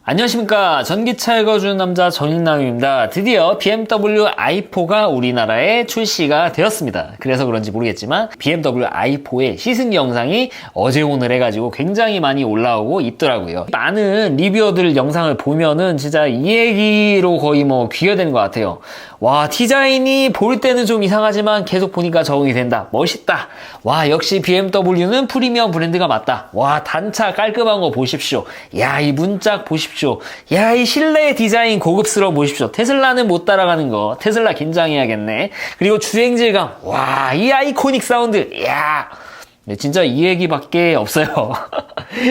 안녕하십니까. 전기차 읽어주는 남자 전인남입니다. 드디어 BMW i4가 우리나라에 출시가 되었습니다. 그래서 그런지 모르겠지만 BMW i4의 시승 영상이 어제 오늘 해가지고 굉장히 많이 올라오고 있더라고요. 많은 리뷰어들 영상을 보면은 진짜 이 얘기로 거의 뭐 귀결되는 것 같아요. 와, 디자인이 볼 때는 좀 이상하지만 계속 보니까 적응이 된다. 멋있다. 와, 역시 BMW는 프리미엄 브랜드가 맞다. 와, 단차 깔끔한 거 보십시오. 야, 이 문짝 보십시오. 야, 이 실내 디자인 고급스러워 보십시오. 테슬라는 못 따라가는 거. 테슬라 긴장해야겠네. 그리고 주행질감. 와, 이 아이코닉 사운드. 야, 네, 진짜 이 얘기밖에 없어요.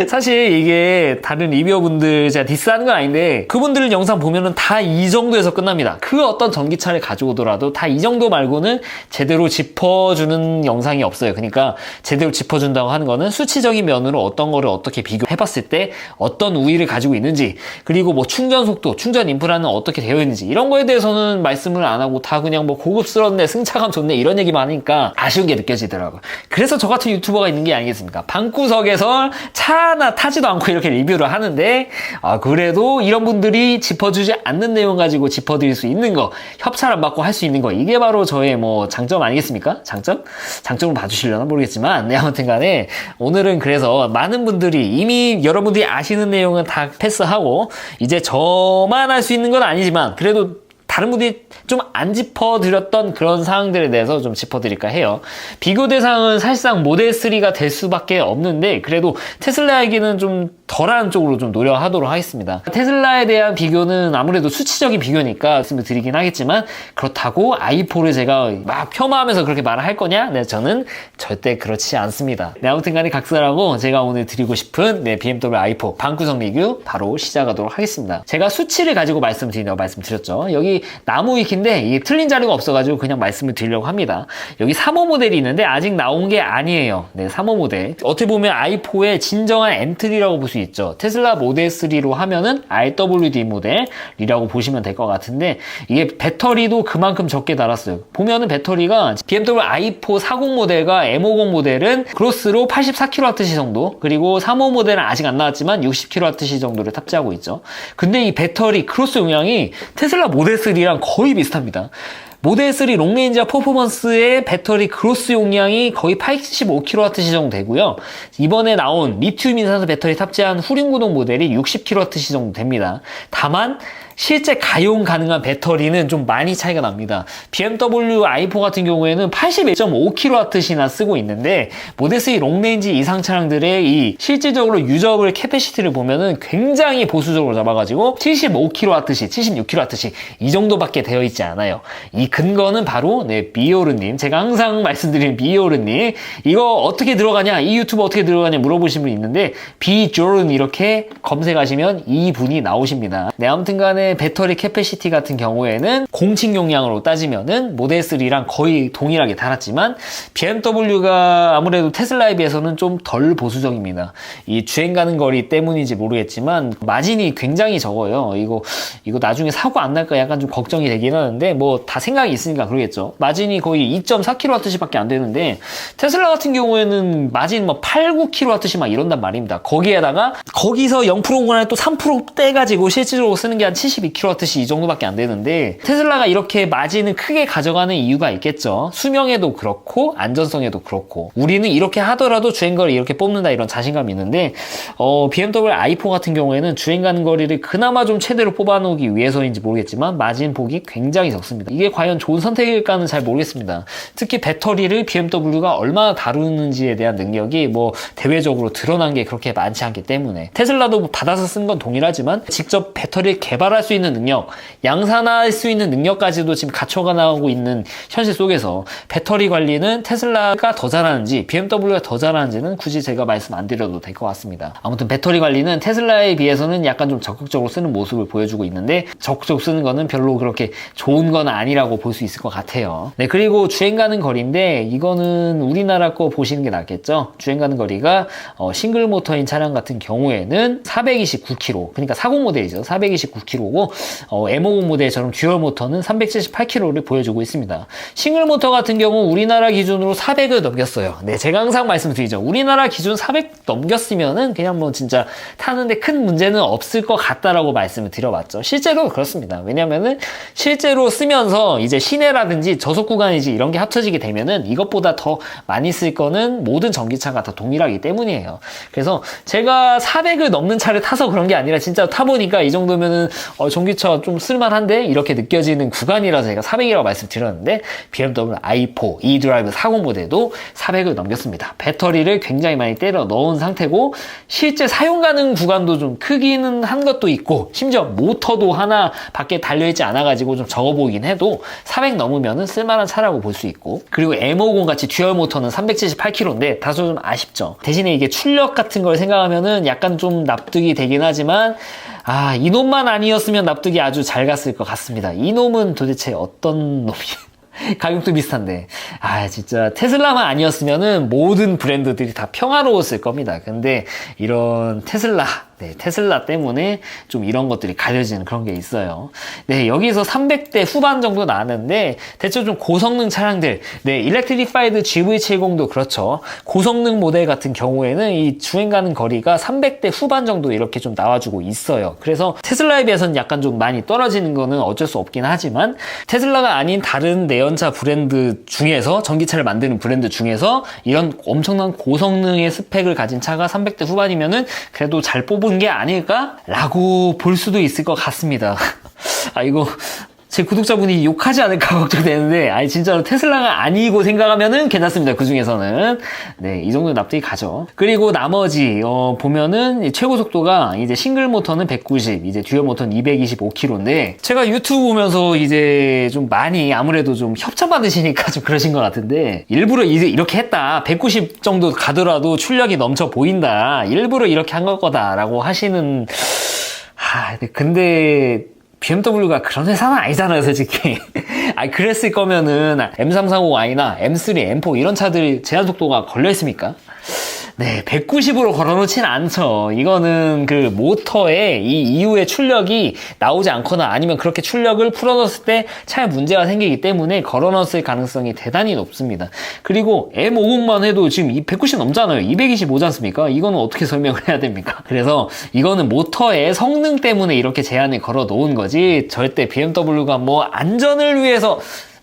사실 이게 다른 리뷰어분들 제가 디스하는 건 아닌데 그분들 영상 보면은 다 이 정도에서 끝납니다. 그 어떤 전기차를 가져오더라도 다 이 정도 말고는 제대로 짚어주는 영상이 없어요. 그러니까 제대로 짚어준다고 하는 거는 수치적인 면으로 어떤 거를 어떻게 비교해봤을 때 어떤 우위를 가지고 있는지, 그리고 뭐 충전 속도, 충전 인프라는 어떻게 되어 있는지, 이런 거에 대해서는 말씀을 안 하고 다 그냥 뭐 고급스럽네, 승차감 좋네, 이런 얘기만 하니까 아쉬운 게 느껴지더라고요. 그래서 저 같은 유튜버가 있는 게 아니겠습니까? 방구석에서 차 하나 타지도 않고 이렇게 리뷰를 하는데, 그래도 이런 분들이 짚어주지 않는 내용 가지고 짚어드릴 수 있는 거, 협찬 안 받고 할 수 있는 거, 이게 바로 저의 뭐 장점 아니겠습니까? 장점으로 봐주시려나 모르겠지만, 네, 아무튼 간에 오늘은 그래서 많은 분들이 이미 여러분들이 아시는 내용은 다 패스하고 이제 저만 할 수 있는 건 아니지만 그래도 다른 분들이 좀 안 짚어드렸던 그런 사항들에 대해서 좀 짚어드릴까 해요. 비교 대상은 사실상 모델 3가 될 수밖에 없는데, 그래도 테슬라에게는 좀 덜한 쪽으로 좀 노력하도록 하겠습니다. 테슬라에 대한 비교는 아무래도 수치적인 비교니까 말씀을 드리긴 하겠지만, 그렇다고 i4를 제가 막 폄하하면서 그렇게 말을 할 거냐? 네, 저는 절대 그렇지 않습니다. 네, 아무튼 간에 각설하고 제가 오늘 드리고 싶은 BMW i4 방구석 리뷰 바로 시작하도록 하겠습니다. 제가 수치를 가지고 말씀드린다고 말씀드렸죠. 여기 나무 위키인데 이게 틀린 자료가 없어가지고 그냥 말씀을 드리려고 합니다. 여기 3호 모델이 있는데 아직 나온 게 아니에요. 네, 3호 모델. 어떻게 보면 i4의 진정한 엔트리라고 볼 수 있죠. 테슬라 모델 3로 하면은 RWD 모델이라고 보시면 될 것 같은데, 이게 배터리도 그만큼 적게 달았어요. 보면은 배터리가 BMW i4 40 모델과 M50 모델은 그로스로 84kWh 정도, 그리고 3호 모델은 아직 안 나왔지만 60kWh 정도를 탑재하고 있죠. 근데 이 배터리 크로스 용량이 테슬라 모델 3랑 거의 비슷합니다. 모델 3 롱레인지와 퍼포먼스의 배터리 그로스 용량이 거의 85kWh 정도 되고요. 이번에 나온 리튬 인산소 배터리 탑재한 후륜구동 모델이 60kWh 정도 됩니다. 다만 실제 가용 가능한 배터리는 좀 많이 차이가 납니다. BMW i4 같은 경우에는 81.5kWh나 쓰고 있는데, 모델3 롱레인지 이상 차량들의 이 실질적으로 유저블 캐패시티를 보면은 굉장히 보수적으로 잡아가지고 75kWh, 76kWh 이 정도밖에 되어 있지 않아요. 이 근거는 바로 네, 비오르님, 제가 항상 말씀드리는 비오르님, 이거 어떻게 들어가냐, 이 유튜브 어떻게 들어가냐 물어보신 분이 있는데, 비조른 이렇게 검색하시면 이 분이 나오십니다. 네, 아무튼 간에 배터리 캐패시티 같은 경우에는 공칭 용량으로 따지면은 모델 3랑 거의 동일하게 달았지만, BMW가 아무래도 테슬라에 비해서는 좀 덜 보수적입니다. 이 주행 가는 거리 때문인지 모르겠지만 마진이 굉장히 적어요. 이거 나중에 사고 안 날까 약간 좀 걱정이 되긴 하는데, 뭐 다 생각이 있으니까 그러겠죠. 마진이 거의 2.4kWh 밖에 안 되는데, 테슬라 같은 경우에는 마진 뭐 8, 9kWh 막 이런단 말입니다. 거기에다가 거기서 0%거나 또 3% 떼가지고 실질적으로 쓰는 게 한 72kWh 이 정도밖에 안 되는데, 테슬라가 이렇게 마진을 크게 가져가는 이유가 있겠죠. 수명에도 그렇고 안전성에도 그렇고, 우리는 이렇게 하더라도 주행거리 이렇게 뽑는다, 이런 자신감이 있는데, BMW i4 같은 경우에는 주행 가는 거리를 그나마 좀 최대로 뽑아놓기 위해서인지 모르겠지만 마진 폭이 굉장히 적습니다. 이게 과연 좋은 선택일까는 잘 모르겠습니다. 특히 배터리를 BMW가 얼마나 다루는지에 대한 능력이 뭐 대외적으로 드러난 게 그렇게 많지 않기 때문에, 테슬라도 뭐 받아서 쓴 건 동일하지만 직접 배터리를 개발할 수 있는 능력, 양산할 수 있는 능력까지도 지금 갖춰가 나오고 있는 현실 속에서 배터리 관리는 테슬라가 더 잘하는지 BMW가 더 잘하는지는 굳이 제가 말씀 안 드려도 될 것 같습니다. 아무튼 배터리 관리는 테슬라에 비해서는 약간 좀 적극적으로 쓰는 모습을 보여주고 있는데, 적극적으로 쓰는 거는 별로 그렇게 좋은 건 아니라고 차라고 볼 수 있을 것 같아요. 네, 그리고 주행 가는 거리인데 이거는 우리나라 거 보시는 게 낫겠죠. 주행 가는 거리가 싱글 모터인 차량 같은 경우에는 429km, 그러니까 40 모델이죠. 429km고 M50 모델처럼 듀얼 모터는 378km를 보여주고 있습니다. 싱글 모터 같은 경우 우리나라 기준으로 400을 넘겼어요. 네, 제가 항상 말씀드리죠. 우리나라 기준 400 넘겼으면은 그냥 뭐 진짜 타는데 큰 문제는 없을 것 같다라고 말씀을 드려봤죠. 실제로 그렇습니다. 왜냐면은 실제로 쓰면서 이제 시내라든지 저속 구간이지 이런 게 합쳐지게 되면은 이것보다 더 많이 쓸 거는 모든 전기차가 다 동일하기 때문이에요. 그래서 제가 400을 넘는 차를 타서 그런 게 아니라 진짜 타보니까 이 정도면은 전기차 좀 쓸만한데 이렇게 느껴지는 구간이라서 제가 400이라고 말씀드렸는데 BMW i4 e드라이브 40 모델도 400을 넘겼습니다. 배터리를 굉장히 많이 때려 넣은 상태고 실제 사용 가능 구간도 좀 크기는 한 것도 있고 심지어 모터도 하나 밖에 달려있지 않아가지고 좀 적어 보이긴 해도 400 넘으면은 쓸만한 차라고 볼 수 있고, 그리고 M50 같이 듀얼 모터는 378km인데 다소 좀 아쉽죠. 대신에 이게 출력 같은 걸 생각하면은 약간 좀 납득이 되긴 하지만 이놈만 아니었으면 납득이 아주 잘 갔을 것 같습니다. 이놈은 도대체 어떤 놈이 가격도 비슷한데 진짜 테슬라만 아니었으면은 모든 브랜드들이 다 평화로웠을 겁니다. 근데 이런 테슬라 때문에 좀 이런 것들이 가려지는 그런 게 있어요. 네, 여기서 300대 후반 정도 나왔는데 대체 좀 고성능 차량들, 네, 일렉트리파이드 GV70도 그렇죠. 고성능 모델 같은 경우에는 이 주행 가는 거리가 300대 후반 정도 이렇게 좀 나와주고 있어요. 그래서 테슬라에 비해서는 약간 좀 많이 떨어지는 거는 어쩔 수 없긴 하지만 테슬라가 아닌 다른 내연차 브랜드 중에서, 전기차를 만드는 브랜드 중에서 이런 엄청난 고성능의 스펙을 가진 차가 300대 후반이면은 그래도 잘 뽑은 게 아닐까라고 볼 수도 있을 것 같습니다. 이거 제 구독자분이 욕하지 않을까 걱정되는데 진짜로 테슬라가 아니고 생각하면은 괜찮습니다. 그 중에서는 네, 이 정도 납득이 가죠. 그리고 나머지 보면은 최고 속도가 이제 싱글 모터는 190, 이제 듀얼 모터는 225km인데 제가 유튜브 보면서 이제 좀 많이 아무래도 좀 협찬 받으시니까 좀 그러신 것 같은데, 일부러 이제 이렇게 했다, 190 정도 가더라도 출력이 넘쳐 보인다, 일부러 이렇게 한 거다라고 하시는 근데 BMW가 그런 회사는 아니잖아요, 솔직히. 그랬을 거면은 M330i나 M3, M4 이런 차들 제한 속도가 걸려 있습니까? 네, 190으로 걸어놓진 않죠. 이거는 그 모터에 이 이후에 출력이 나오지 않거나 아니면 그렇게 출력을 풀어넣었을 때 차에 문제가 생기기 때문에 걸어넣었을 가능성이 대단히 높습니다. 그리고 M50만 해도 지금 190 넘잖아요. 225지 않습니까? 이거는 어떻게 설명을 해야 됩니까? 그래서 이거는 모터의 성능 때문에 이렇게 제한을 걸어 놓은 거지 절대 BMW가 뭐 안전을 위해서,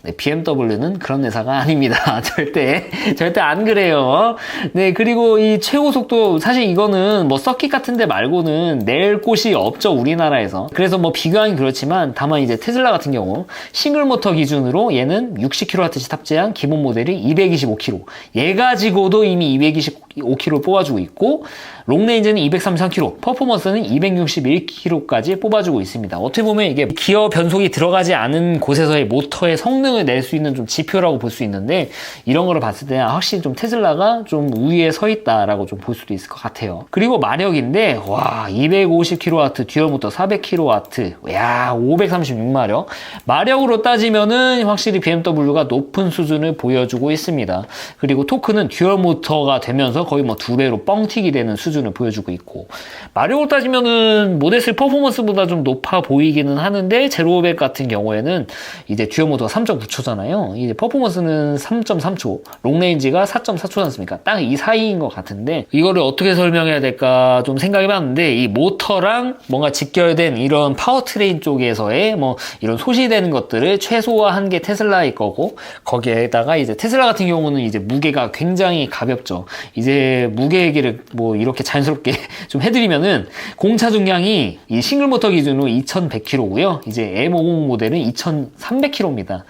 네, BMW는 그런 회사가 아닙니다. 절대 안 그래요. 네, 그리고 이 최고 속도, 사실 이거는 뭐 서킷 같은 데 말고는 낼 곳이 없죠, 우리나라에서. 그래서 뭐 비교하긴 그렇지만 다만 이제 테슬라 같은 경우 싱글 모터 기준으로 얘는 60kW 탑재한 기본 모델이 225km. 얘 가지고도 이미 225km를 뽑아주고 있고, 롱레인지는 233km, 퍼포먼스는 261km까지 뽑아주고 있습니다. 어떻게 보면 이게 기어 변속이 들어가지 않은 곳에서의 모터의 성능을 낼 수 있는 좀 지표라고 볼 수 있는데, 이런 거를 봤을 때는 확실히 좀 테슬라가 좀 우위에 서 있다라고 좀 볼 수도 있을 것 같아요. 그리고 마력인데 250kW 듀얼 모터 400kW, 536마력. 마력으로 따지면은 확실히 BMW가 높은 수준을 보여주고 있습니다. 그리고 토크는 듀얼 모터가 되면서 거의 뭐 2배로 뻥튀기 되는 수준을 보여주고 있고, 마력으로 따지면은 모델 3 퍼포먼스보다 좀 높아 보이기는 하는데 제로500 같은 경우에는 이제 듀얼 모터가 3.9초잖아요. 이제 퍼포먼스는 3.3초, 롱레인지가 4.4초지 않습니까? 딱 이 사이인 것 같은데, 이거를 어떻게 설명해야 될까 좀 생각해봤는데, 이 모터랑 뭔가 직결된 이런 파워트레인 쪽에서의 뭐 이런 소실되는 것들을 최소화한 게 테슬라일 거고, 거기에다가 이제 테슬라 같은 경우는 이제 무게가 굉장히 가볍죠. 이제 무게 얘기를 뭐 이렇게 자연스럽게 좀 해드리면은, 공차 중량이 이 싱글 모터 기준으로 2100kg고요. 이제 M50 모델은 2300kg입니다.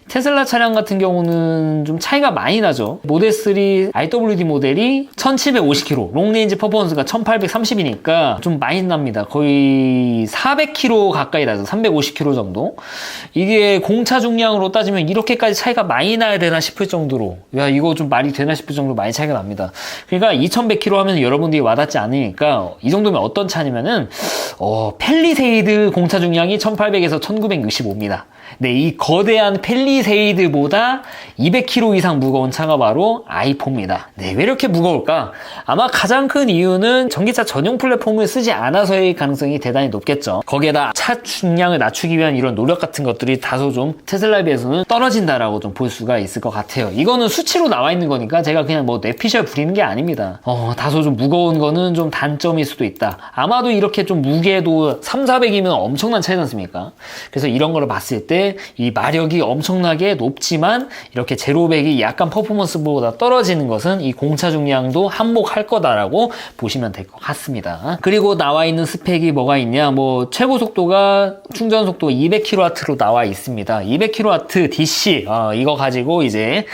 테슬라 차량 같은 경우는 좀 차이가 많이 나죠. 모델 3 IWD 모델이 1750kg, 롱레인지 퍼포먼스가 1830이니까 좀 많이 납니다. 거의 400kg 가까이 나죠. 350kg 정도. 이게 공차 중량으로 따지면 이렇게까지 차이가 많이 나야 되나 싶을 정도로, 이거 좀 말이 되나 싶을 정도로 많이 차이가 납니다. 그러니까 2100kg 하면 여러분들이 와닿지 않으니까, 이 정도면 어떤 차냐면은 팰리세이드 공차 중량이 1800에서 1965입니다. 네, 이 거대한 필리세이드보다 200kg 이상 무거운 차가 바로 i4입니다. 네, 왜 이렇게 무거울까? 아마 가장 큰 이유는 전기차 전용 플랫폼을 쓰지 않아서의 가능성이 대단히 높겠죠. 거기에다 차 중량을 낮추기 위한 이런 노력 같은 것들이 다소 좀 테슬라에 비해서는 떨어진다라고 좀 볼 수가 있을 것 같아요. 이거는 수치로 나와 있는 거니까 제가 그냥 뭐 뇌피셜 부리는 게 아닙니다. 다소 좀 무거운 거는 좀 단점일 수도 있다. 아마도 이렇게 좀 무게도 3, 400이면 엄청난 차이지 않습니까? 그래서 이런 거를 봤을 때 이 마력이 엄청나게 높지만 이렇게 제로백이 약간 퍼포먼스보다 떨어지는 것은 이 공차 중량도 한몫할 거다라고 보시면 될 것 같습니다. 그리고 나와 있는 스펙이 뭐가 있냐? 뭐 최고 속도가 충전 속도 200kW로 나와 있습니다. 200kW DC 이거 가지고 이제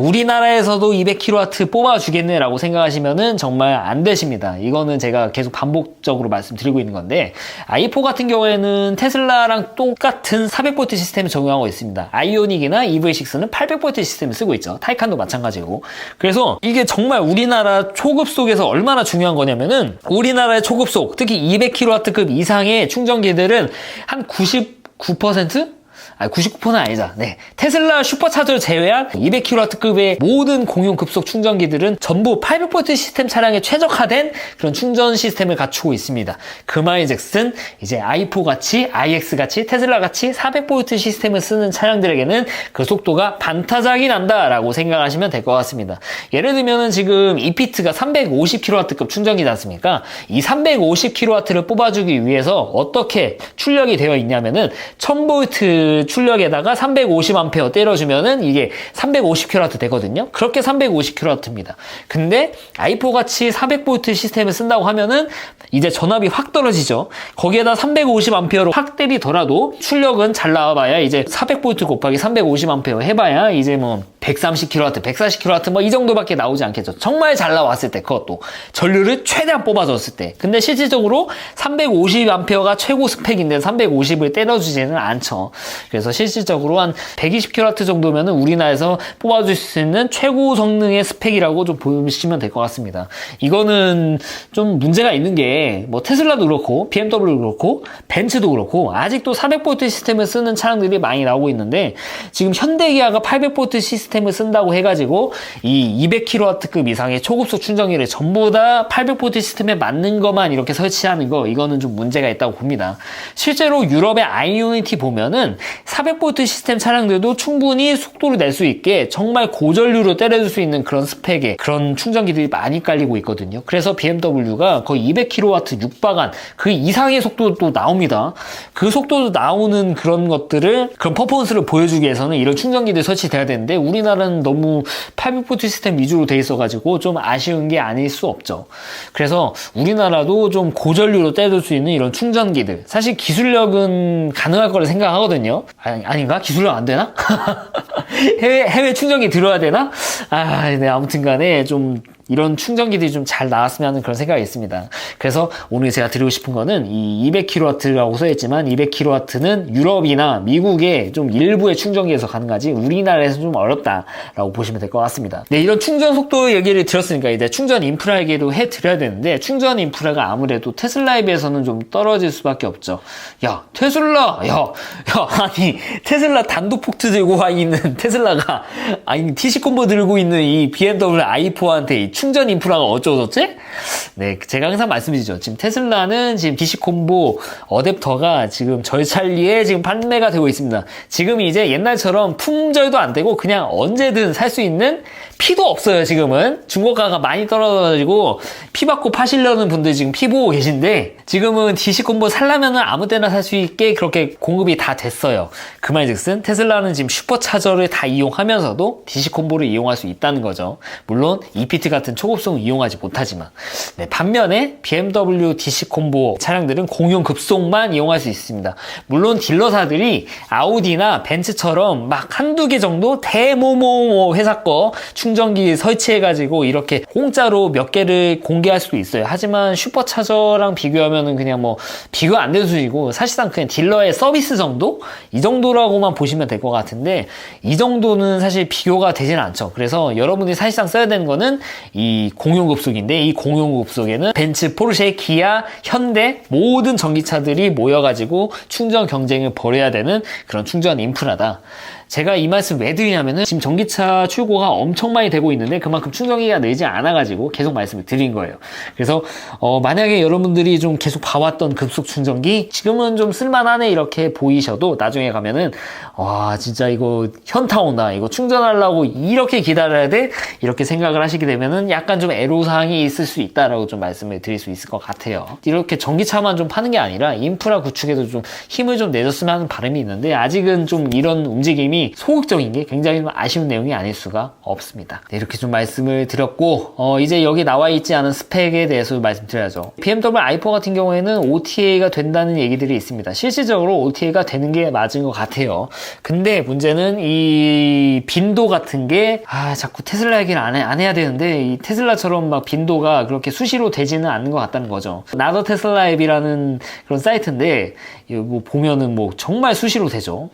우리나라에서도 200kW 뽑아주겠네라고 생각하시면은 정말 안 되십니다. 이거는 제가 계속 반복적으로 말씀드리고 있는 건데 i4 같은 경우에는 테슬라랑 똑같은 400V 시스템을 적용하고 있습니다. 아이오닉이나 EV6는 800V 시스템을 쓰고 있죠. 타이칸도 마찬가지고. 그래서 이게 정말 우리나라 초급속에서 얼마나 중요한 거냐면은 우리나라의 초급속, 특히 200kW급 이상의 충전기들은 한 99%? 99%는 아니죠. 네. 테슬라 슈퍼차저를 제외한 200kW급의 모든 공용 급속 충전기들은 전부 800V 시스템 차량에 최적화된 그런 충전 시스템을 갖추고 있습니다. 그 말인즉슨 이제 i4 같이, iX 같이, 테슬라 같이 400V 시스템을 쓰는 차량들에게는 그 속도가 반타작이 난다라고 생각하시면 될 것 같습니다. 예를 들면은 지금 이피트가 350kW급 충전기지 않습니까? 이 350kW를 뽑아주기 위해서 어떻게 출력이 되어 있냐면은 1000V 출력에다가 350A 때려주면은 이게 350kW 되거든요. 그렇게 350kW입니다. 근데 i4 같이 400V 시스템을 쓴다고 하면은 이제 전압이 확 떨어지죠. 거기에다 350A로 확 때리더라도 출력은 잘 나와봐야 이제 400V 곱하기 350A 해봐야 이제 뭐 130kW, 140kW 뭐 이 정도밖에 나오지 않겠죠. 정말 잘 나왔을 때 그것도 전류를 최대한 뽑아줬을 때. 근데 실질적으로 350A가 최고 스펙인데 350을 때려주지는 않죠. 그래서 실질적으로 한 120kW 정도면은 우리나라에서 뽑아줄 수 있는 최고 성능의 스펙이라고 좀 보시면 될 것 같습니다. 이거는 좀 문제가 있는 게 뭐 테슬라도 그렇고 BMW도 그렇고 벤츠도 그렇고 아직도 400V 시스템을 쓰는 차량들이 많이 나오고 있는데 지금 현대기아가 800V 시스템을 쓴다고 해가지고 이 200kW급 이상의 초급속 충전기를 전부 다 800V 시스템에 맞는 것만 이렇게 설치하는 거 이거는 좀 문제가 있다고 봅니다. 실제로 유럽의 아이오니티 보면은 400V 시스템 차량들도 충분히 속도를 낼 수 있게 정말 고전류로 때려줄 수 있는 그런 스펙의 그런 충전기들이 많이 깔리고 있거든요. 그래서 BMW가 거의 200kW 육박한 그 이상의 속도도 나옵니다. 그 속도도 나오는 그런 것들을 그런 퍼포먼스를 보여주기 위해서는 이런 충전기들 설치돼야 되는데 우리나라는 너무 800V 시스템 위주로 돼 있어가지고 좀 아쉬운 게 아닐 수 없죠. 그래서 우리나라도 좀 고전류로 때려줄 수 있는 이런 충전기들 사실 기술력은 가능할 거라 생각하거든요. 아닌가? 기술력 안 되나? 해외 충전기 들어야 되나? 네, 아무튼 간에 좀 이런 충전기들이 좀 잘 나왔으면 하는 그런 생각이 있습니다. 그래서 오늘 제가 드리고 싶은 거는 이 200kW라고 써있지만 200kW는 유럽이나 미국의 좀 일부의 충전기에서 가능하지 우리나라에서 좀 어렵다라고 보시면 될 것 같습니다. 네, 이런 충전 속도 얘기를 들었으니까 이제 충전 인프라 얘기도 해드려야 되는데 충전 인프라가 아무래도 테슬라에 비해서는 좀 떨어질 수밖에 없죠. 야, 테슬라! 아니 테슬라 단독 폭트 들고 와 있는 테슬라가 아니 TC콤보 들고 있는 이 BMW i4한테 이 충전 인프라가 어쩌고저쩌지? 네, 제가 항상 말씀드리죠. 지금 테슬라는 지금 DC콤보 어댑터가 지금 절찬리에 지금 판매가 되고 있습니다. 지금 이제 옛날처럼 품절도 안 되고 그냥 언제든 살 수 있는 피도 없어요. 지금은 중고가가 많이 떨어져가지고 피 받고 파시려는 분들 지금 피 보고 계신데 지금은 DC콤보 살려면은 아무 때나 살 수 있게 그렇게 공급이 다 됐어요. 그 말즉슨 테슬라는 지금 슈퍼차저를 다 이용하면서도 DC콤보를 이용할 수 있다는 거죠. 물론 EPT 같은 초급송은 이용하지 못하지만 네, 반면에 BMW DC콤보 차량들은 공용 급속만 이용할 수 있습니다. 물론 딜러사들이 아우디나 벤츠처럼 막 한두 개 정도 대모모 회사 거 충전기 설치해가지고 이렇게 공짜로 몇 개를 공개할 수도 있어요. 하지만 슈퍼차저랑 비교하면은 그냥 뭐 비교 안 되는 수준이고 사실상 그냥 딜러의 서비스 정도? 이 정도라고만 보시면 될 것 같은데 이 정도는 사실 비교가 되지는 않죠. 그래서 여러분이 사실상 써야 되는 거는 이 공용급속인데 이 공용급속에는 벤츠, 포르쉐, 기아, 현대 모든 전기차들이 모여가지고 충전 경쟁을 벌여야 되는 그런 충전 인프라다. 제가 이 말씀 왜 드리냐면은 지금 전기차 출고가 엄청 많이 되고 있는데 그만큼 충전기가 늘지 않아가지고 계속 말씀을 드린 거예요. 그래서 만약에 여러분들이 좀 계속 봐왔던 급속 충전기 지금은 좀 쓸만하네 이렇게 보이셔도 나중에 가면은 와 진짜 이거 현타 온다, 이거 충전하려고 이렇게 기다려야 돼, 이렇게 생각을 하시게 되면은 약간 좀 애로사항이 있을 수 있다라고 좀 말씀을 드릴 수 있을 것 같아요. 이렇게 전기차만 좀 파는 게 아니라 인프라 구축에도 좀 힘을 좀 내줬으면 하는 바람이 있는데 아직은 좀 이런 움직임이 소극적인 게 굉장히 좀 아쉬운 내용이 아닐 수가 없습니다. 네, 이렇게 좀 말씀을 드렸고 이제 여기 나와 있지 않은 스펙에 대해서 말씀드려야죠. BMW i4 같은 경우에는 OTA가 된다는 얘기들이 있습니다. 실질적으로 OTA가 되는 게 맞은 것 같아요. 근데 문제는 이 빈도 같은 게 자꾸 테슬라 얘기를 안 해야 되는데 이 테슬라처럼 막 빈도가 그렇게 수시로 되지는 않는 것 같다는 거죠. 나더 테슬라 앱이라는 그런 사이트인데 뭐 보면은 뭐 정말 수시로 되죠.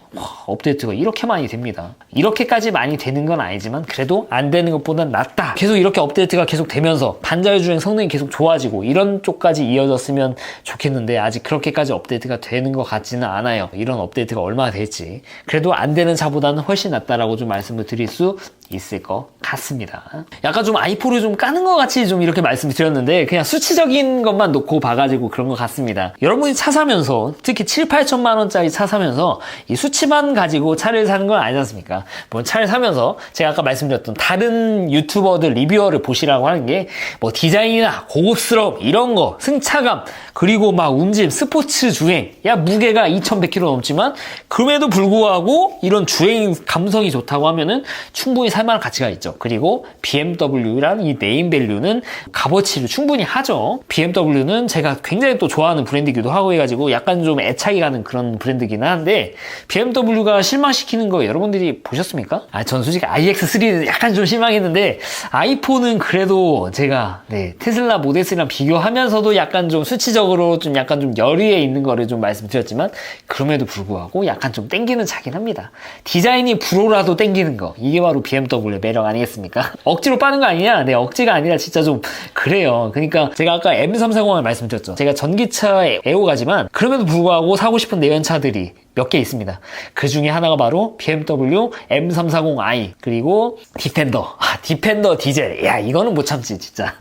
업데이트가 이렇게 많이 됩니다. 이렇게까지 많이 되는 건 아니지만 그래도 안 되는 것보단 낫다. 계속 이렇게 업데이트가 계속 되면서 반자율주행 성능이 계속 좋아지고 이런 쪽까지 이어졌으면 좋겠는데 아직 그렇게까지 업데이트가 되는 것 같지는 않아요. 이런 업데이트가 얼마나 될지. 그래도 안 되는 차보다는 훨씬 낫다라고 좀 말씀을 드릴 수 있을 것 같습니다. 약간 좀 i4를 좀 까는 것 같이 좀 이렇게 말씀을 드렸는데 그냥 수치적인 것만 놓고 봐가지고 그런 것 같습니다. 여러분이 차 사면서 특히 7, 8천만 원짜리 차 사면서 이 수치만 가지고 차를 사는 건 아니지 않습니까? 물론 차를 사면서 제가 아까 말씀드렸던 다른 유튜버들 리뷰어를 보시라고 하는 게 뭐 디자인이나 고급스러움 이런 거, 승차감, 그리고 막 움짐, 스포츠 주행, 무게가 2100kg 넘지만 그럼에도 불구하고 이런 주행 감성이 좋다고 하면은 충분히 살만한 가치가 있죠. 그리고 BMW란 이 네임밸류는 값어치를 충분히 하죠. BMW는 제가 굉장히 또 좋아하는 브랜드이기도 하고 해가지고 약간 좀 애착이 가는 그런 브랜드긴 한데 BMW가 실망시키는 거 여러분들이 보셨습니까? 전 솔직히 iX3는 약간 좀 실망했는데 i4는 그래도 제가 테슬라 모델 3랑 비교하면서도 약간 좀 수치적으로 좀 약간 좀 열의에 있는 거를 좀 말씀드렸지만 그럼에도 불구하고 약간 좀 땡기는 차긴 합니다. 디자인이 불호라도 땡기는 거, 이게 바로 BMW의 매력 아니겠습니까? 억지로 빠는 거 아니냐? 네, 억지가 아니라 진짜 좀 그래요. 그러니까 제가 아까 M340을 말씀드렸죠. 제가 전기차 애호가지만 그럼에도 불구하고 사고 싶은 내연차들이 몇 개 있습니다. 그 중에 하나가 바로 BMW M340i 그리고 디펜더 디젤. 이거는 못 참지 진짜.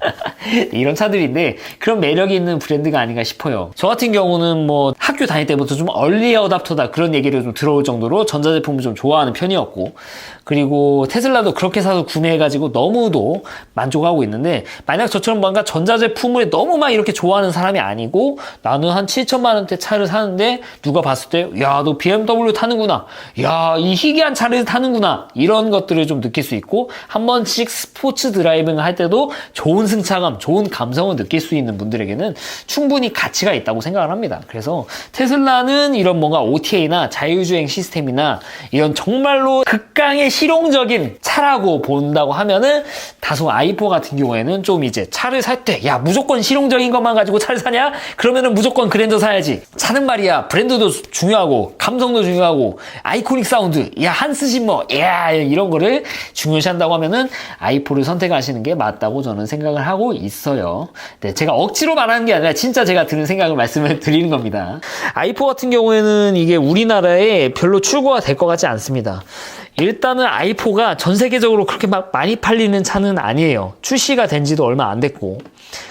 이런 차들인데 그런 매력이 있는 브랜드가 아닌가 싶어요. 저 같은 경우는 뭐 학교 다닐 때부터 좀 얼리 어답터다 그런 얘기를 좀 들어올 정도로 전자제품을 좀 좋아하는 편이었고, 그리고 테슬라도 그렇게 사서 구매해가지고 너무도 만족하고 있는데 만약 저처럼 뭔가 전자제품을 너무 막 이렇게 좋아하는 사람이 아니고 나는 한 7천만 원대 차를 사는데 누가 봤을 때 너 BMW 타는구나, 이 희귀한 차를 타는구나, 이런 것들을 좀 느낄 수 있고 한 번씩 스포츠 드라이빙을 할 때도 좋은 승차감, 좋은 감성을 느낄 수 있는 분들에게는 충분히 가치가 있다고 생각을 합니다. 그래서 테슬라는 이런 뭔가 OTA나 자율주행 시스템이나 이런 정말로 극강의 실용적인 차라고 본다고 하면은 다소 i4 같은 경우에는 좀 이제 차를 살 때 무조건 실용적인 것만 가지고 차를 사냐? 그러면은 무조건 그랜저 사야지. 차는 말이야 브랜드도 중요하고 감성도 중요하고 아이코닉 사운드, 한스 짐머, 이런 거를 중요시한다고 하면은 i4를 선택하시는 게 맞다고 저는 생각을 하고 있어요. 네, 제가 억지로 말하는 게 아니라 진짜 제가 드는 생각을 말씀을 드리는 겁니다. i4 같은 경우에는 이게 우리나라에 별로 출고가 될 것 같지 않습니다. 일단은 i4가 전 세계적으로 그렇게 막 많이 팔리는 차는 아니에요. 출시가 된 지도 얼마 안 됐고.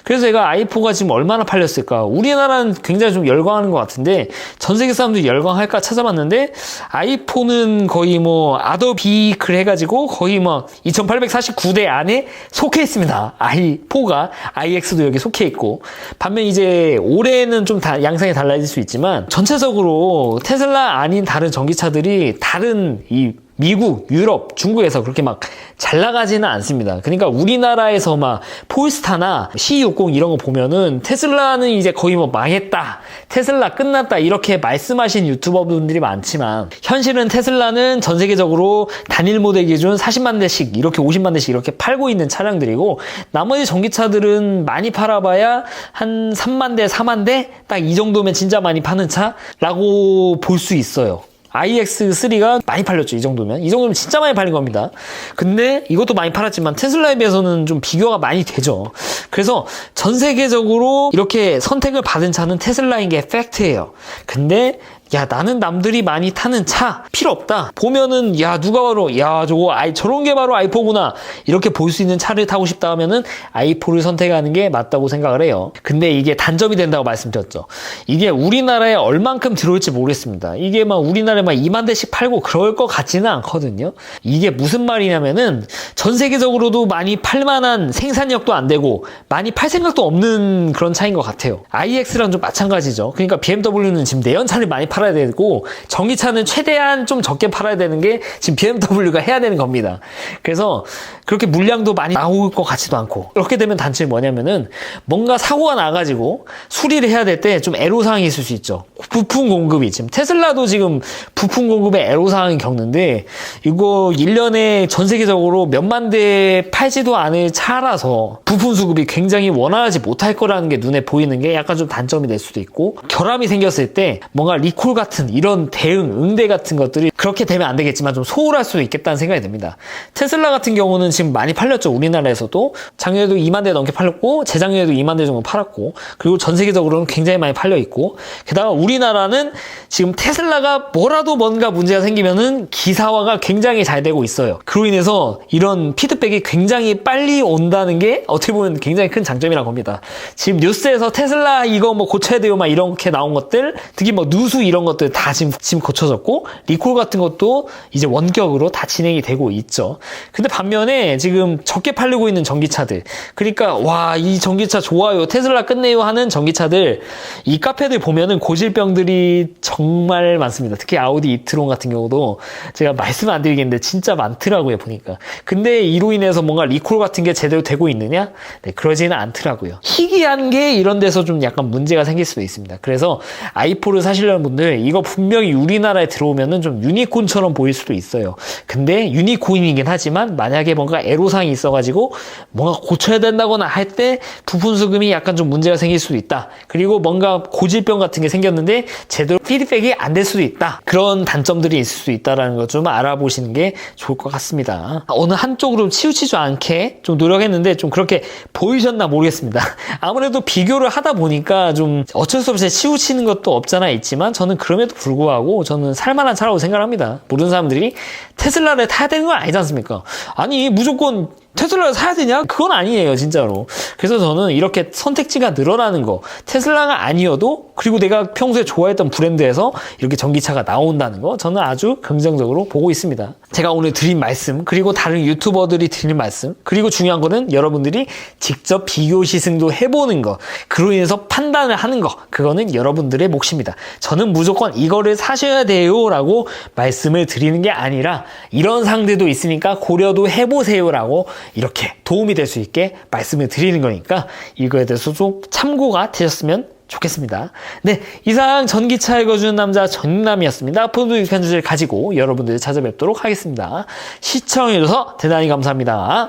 그래서 제가 i4가 지금 얼마나 팔렸을까? 우리나라는 굉장히 좀 열광하는 것 같은데 전 세계 사람들이 열광할까 찾아봤는데 i4는 거의 뭐 아더비클 해가지고 거의 막 2849대 안에 속해 있습니다. i4가 iX도 여기 속해 있고, 반면 이제 올해는 좀 양상이 달라질 수 있지만 전체적으로 테슬라 아닌 다른 전기차들이 다른 이 미국, 유럽, 중국에서 그렇게 막 잘 나가지는 않습니다. 그러니까 우리나라에서 막 폴스타나 C60 이런 거 보면은 테슬라는 이제 거의 뭐 망했다, 테슬라 끝났다 이렇게 말씀하신 유튜버분들이 많지만 현실은 테슬라는 전 세계적으로 단일 모델 기준 40만 대씩 이렇게 50만 대씩 이렇게 팔고 있는 차량들이고, 나머지 전기차들은 많이 팔아봐야 한 3만 대, 4만 대? 딱 이 정도면 진짜 많이 파는 차라고 볼 수 있어요. iX3가 많이 팔렸죠. 이 정도면 진짜 많이 팔린 겁니다. 근데 이것도 많이 팔았지만 테슬라에 비해서는 좀 비교가 많이 되죠. 그래서 전 세계적으로 이렇게 선택을 받은 차는 테슬라인 게 팩트예요. 근데 야, 나는 남들이 많이 타는 차 필요 없다. 보면은 야, 누가 바로 야, 저거 저런 게 바로 i4구나 이렇게 볼 수 있는 차를 타고 싶다 하면은 i4를 선택하는 게 맞다고 생각을 해요. 근데 이게 단점이 된다고 말씀드렸죠. 이게 우리나라에 얼만큼 들어올지 모르겠습니다. 이게 막 우리나라에 막 2만 대씩 팔고 그럴 것 같지는 않거든요. 이게 무슨 말이냐면은 전 세계적으로도 많이 팔만한 생산력도 안 되고 많이 팔 생각도 없는 그런 차인 것 같아요. iX랑 좀 마찬가지죠. 그러니까 BMW는 지금 내연차를 많이 팔아야 되고 전기차는 최대한 좀 적게 팔아야 되는 게 지금 BMW가 해야 되는 겁니다. 그래서 그렇게 물량도 많이 나올 것 같지도 않고, 그렇게 되면 단점이 뭐냐면은 뭔가 사고가 나가지고 수리를 해야 될 때 좀 애로사항이 있을 수 있죠. 부품 공급이 지금 테슬라도 지금 부품 공급에 애로사항이 겪는데, 이거 1년에 전 세계적으로 몇만 대 팔지도 않을 차라서 부품 수급이 굉장히 원활하지 못할 거라는 게 눈에 보이는 게 약간 좀 단점이 될 수도 있고, 결함이 생겼을 때 뭔가 리콜 같은 이런 응대 같은 것들이 그렇게 되면 안 되겠지만 좀 소홀할 수도 있겠다는 생각이 듭니다. 테슬라 같은 경우는 지금 많이 팔렸죠. 우리나라에서도 작년에도 2만 대 넘게 팔렸고, 재작년에도 2만 대 정도 팔았고, 그리고 전 세계적으로는 굉장히 많이 팔려 있고, 게다가 우리나라는 지금 테슬라가 뭐라도 뭔가 문제가 생기면은 기사화가 굉장히 잘 되고 있어요. 그로 인해서 이런 피드백이 굉장히 빨리 온다는 게 어떻게 보면 굉장히 큰 장점이라고 봅니다. 지금 뉴스에서 테슬라 이거 뭐 고쳐야 돼요 막 이렇게 나온 것들, 특히 뭐 누수 이런 것들 다 지금 고쳐졌고, 리콜 같은 것도 이제 원격으로 다 진행이 되고 있죠. 근데 반면에 지금 적게 팔리고 있는 전기차들, 그러니까 와, 이 전기차 좋아요, 테슬라 끝내요 하는 전기차들, 이 카페들 보면은 고질병들이 정말 많습니다. 특히 아우디 이트론 같은 경우도 제가 말씀 안 드리겠는데 진짜 많더라고요, 보니까. 근데 이로 인해서 뭔가 리콜 같은 게 제대로 되고 있느냐? 네, 그러지는 않더라고요. 희귀한 게 이런 데서 좀 약간 문제가 생길 수도 있습니다. 그래서 i4를 사시려는 분들, 이거 분명히 우리나라에 들어오면은 좀 유니콘처럼 보일 수도 있어요. 근데 유니콘이긴 하지만 만약에 뭔가 애로사항이 있어가지고 뭔가 고쳐야 된다거나 할 때 부품 수급이 약간 좀 문제가 생길 수도 있다. 그리고 뭔가 고질병 같은 게 생겼는데 제대로 피드백이 안 될 수도 있다. 그런 단점들이 있을 수 있다는 거 좀 알아보시는 게 좋을 것 같습니다. 어느 한쪽으로 치우치지 않게 좀 노력했는데 좀 그렇게 보이셨나 모르겠습니다. 아무래도 비교를 하다 보니까 좀 어쩔 수 없이 치우치는 것도 없잖아 있지만, 저는 그럼에도 불구하고 저는 살만한 차라고 생각합니다. 모르는 사람들이 테슬라를 타야 되는 건 아니지 않습니까? 아니, 무조건 테슬라를 사야 되냐? 그건 아니에요, 진짜로. 그래서 저는 이렇게 선택지가 늘어나는 거, 테슬라가 아니어도, 그리고 내가 평소에 좋아했던 브랜드에서 이렇게 전기차가 나온다는 거, 저는 아주 긍정적으로 보고 있습니다. 제가 오늘 드린 말씀, 그리고 다른 유튜버들이 드린 말씀, 그리고 중요한 거는 여러분들이 직접 비교 시승도 해보는 거, 그로 인해서 판단을 하는 거, 그거는 여러분들의 몫입니다. 저는 무조건 이거를 사셔야 돼요 라고 말씀을 드리는 게 아니라, 이런 상대도 있으니까 고려도 해보세요 라고 이렇게 도움이 될 수 있게 말씀을 드리는 거니까 이거에 대해서 좀 참고가 되셨으면 좋겠습니다. 네, 이상 전기차 읽어주는 남자 전남이었습니다. 앞으로도 유익한 주제를 가지고 여러분들 찾아뵙도록 하겠습니다. 시청해주셔서 대단히 감사합니다.